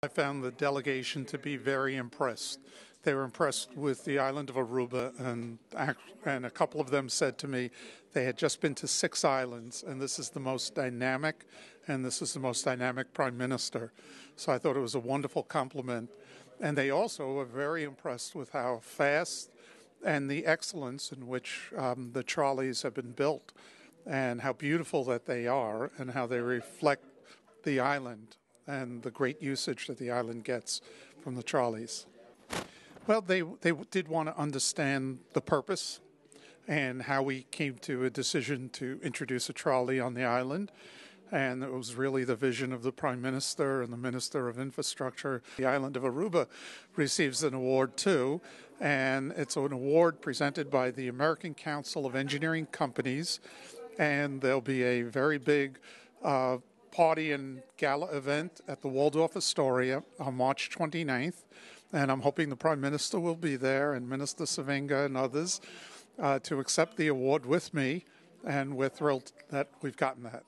I found the delegation to be very impressed. They were impressed with the island of Aruba, and a couple of them said to me they had just been to 6 islands, and this is the most dynamic, and this is the most dynamic prime minister. So I thought it was a wonderful compliment. And they also were very impressed with how fast and the excellence in which the trolleys have been built, and how beautiful that they are, and how they reflect the island and the great usage that the island gets from the trolleys. Well, they did want to understand the purpose and how we came to a decision to introduce a trolley on the island. And it was really the vision of the Prime Minister and the Minister of Infrastructure. The island of Aruba receives an award too, and it's an award presented by the American Council of Engineering Companies, and there'll be a very big party and gala event at the Waldorf Astoria on March 29th, and I'm hoping the Prime Minister will be there, and Minister Savinga and others, to accept the award with me, and we're thrilled that we've gotten that.